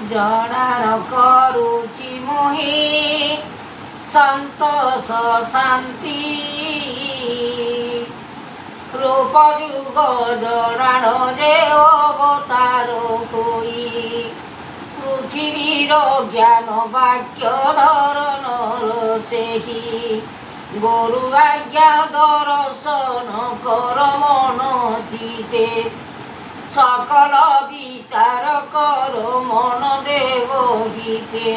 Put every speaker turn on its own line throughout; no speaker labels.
ଜଣାଣ କରୁଛି ମୋହି ସନ୍ତୋଷ ଶାନ୍ତି। ରୂପ ଯୁଗ ଜଣାଣ ଯେ ଅବତାର ହୋଇ ପୃଥିବୀର ଜ୍ଞାନ ବାକ୍ୟ ଧରଣର ସେହି ଗୁରୁ ଆଜ୍ଞା ଦର୍ଶନ କର ମନ ଚିତେ সকল বিচার কর মন দেব হিতে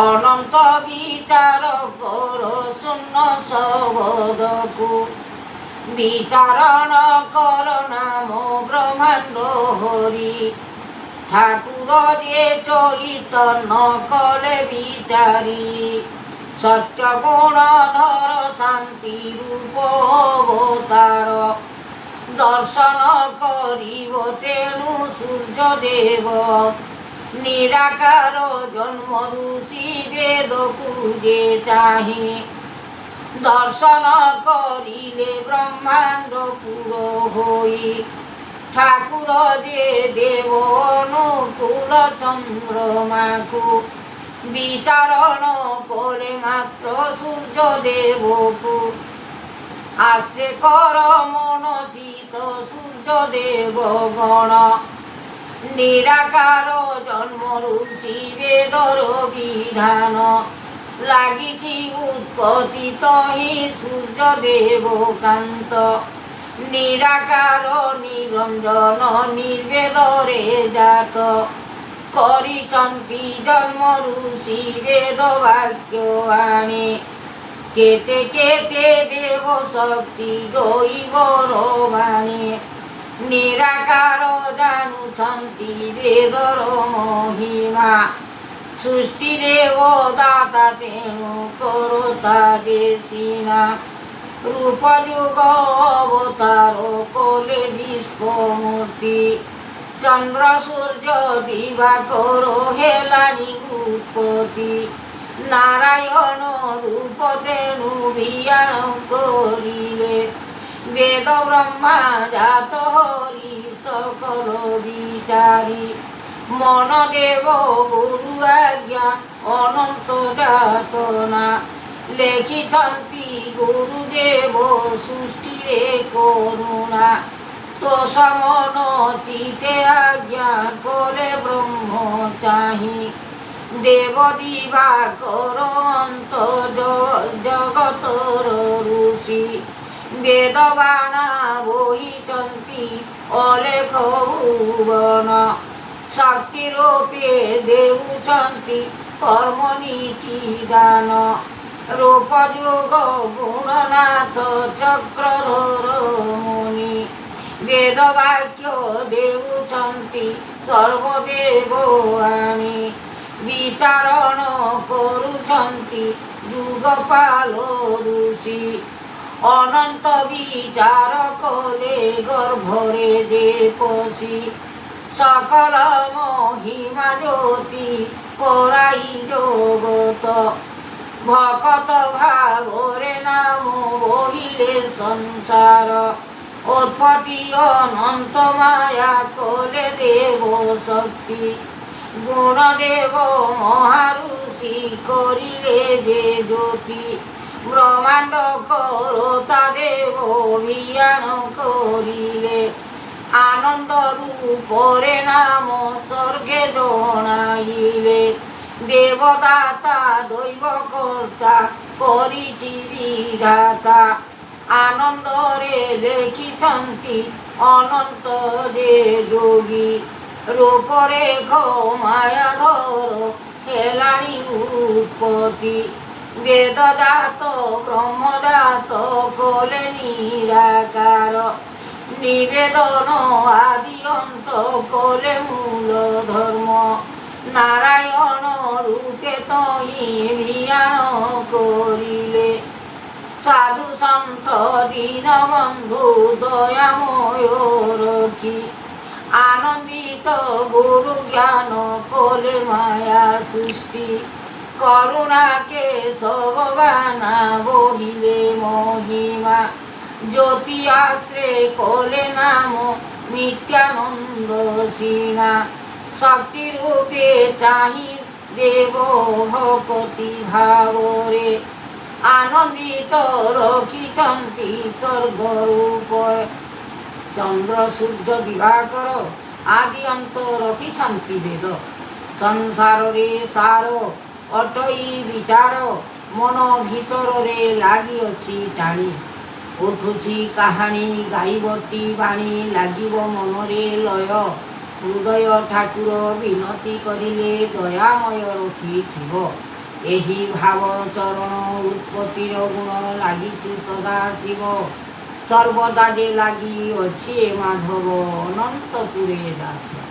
অনন্ত বিচার কর শূন্য শবদকু বিচারণ কর নাম ব্রহ্মাণ্ড হরি ঠাকুর যে চৈতন্য কলে বিচারি সত্য গুণ ধর শান্তি রূপ অবতার দর্শন করিব তেণু সূর্যদেব নিরাকার জন্ম ঋষি বেদকু যে চাহি দর্শন করিলে ব্রহ্মাণ্ড পুর হই ঠাকুর যে দেব অনুকূল চন্দ্রমাকু বিচারণ করে মাত্র সূর্যদেবকু আসে কর মন চিত সূর্যদেব গণ নিরাকার জন্ম ঋষি বেদর বিধান লাগিছি উৎপত্তি তহি সূর্যদেব কান্ত নিরাকার নিরঞ্জন নির্বেদরে জাত করিছন্তি জন্ম ঋষি বেদ বাক্য আনে কেতে কেতে দেব শক্তি দৈবর বাণী নিরাকার জানুছন্তি বেদর মহিমা সৃষ্টি দেব দাতা তেণু করতা যে সীমা রূপ যুগ অবতার কোলে বিশ্বমূর্তি চন্দ্র সূর্য দিবাকর হেলানি উৎপত্তি নারায়ণ রূপ তেণু বিয়ান করিলে বেদ ব্রহ্মা জাত হরি সকল বিচারি মন দেব গুরু আজ্ঞা অনন্ত যাতনা লেখিছন্তি গুরুদেব সৃষ্টিরে করুণা তো সমন চিতে আজ্ঞা কলে ব্রহ্ম চাহি দেব দিবাকর অন্ত জগতর ঋষি বেদবাণা বহিছন্তি অলেখ ভুবন শক্তিরূপে দেউছন্তি কর্মনীতি দান রূপ যুগ গুণনাথ চক্রধর মুনি বেদবাক্য দেউছন্তি সর্বদেব আনি বিচারণ করুছন্তি যুগপাল ঋষি অনন্ত বিচার কলে গর্ভরে যে পশি সকল মহিমা জ্যোতি পরাই জগত ভকত ভাবরে নাম বহিলে সংসার উৎপত্তি অনন্ত মায়া কলে দেব শক্তি গুণদেব মহারুষি করিলে যে জ্যোতি ব্রহ্মাণ্ড করতা দেব অভিযান করিলে আনন্দ রূপরে নাম স্বর্গে জনাইলে দেবদাতা দৈব কর্তা করিছি বিধাতা আনন্দরে দেখিছন্তি অনন্ত যে যোগী রূপরেখ মায়াধর হেলানি উৎপত্তি বেদদাত ব্রহ্মদাত কোলে নিরাকার নিবেদন আদি অন্ত কোলে মূল ধর্ম নারায়ণ রূপে তহি বিয়ান করিলে সাধু সন্ত দীনবন্ধু দয়াময় রক্ষী আনন্দিত গুরু জ্ঞান কোলে মায়া সৃষ্টি করুণাকে সববানা বহিলে মহিমা জ্যোতি আশ্রে কোলে নাম নিত্যানন্দ সিনা ଶକ୍ତି ରୂପେ ଚାହିଁ ଦେବ ଭକତି ଭାବରେ ଆନନ୍ଦିତ ରଖିଛନ୍ତି ସ୍ୱର୍ଗ ରୂପ। ଚନ୍ଦ୍ର ସୂର୍ଯ୍ୟ ଦିବାକର ଆଦି ଅନ୍ତ ରଖିଛନ୍ତି ବେଦ। ସଂସାରରେ ସାର ଅଟଇ ବିଚାର ମନ ଭିତରରେ ଲାଗିଅଛି ଟାଣି। ଉଠୁଛି କାହାଣୀ ଗାଇବଟି ବାଣୀ ଲାଗିବ ମନରେ ଲୟ। ହୃଦୟ ଠାକୁର ବିନତି କରିଲେ ଦୟାମୟ ରଖିଥିବ। ଏହି ଭାବ ଚରଣ ଉତ୍ପତ୍ତିର ଗୁଣ ଲାଗିଛି ସଦା ଶିବ। ସର୍ବଦା ଯେ ଲାଗି ଅଛି ମାଧବ ଅନନ୍ତ ପୁରେ ଦାସ।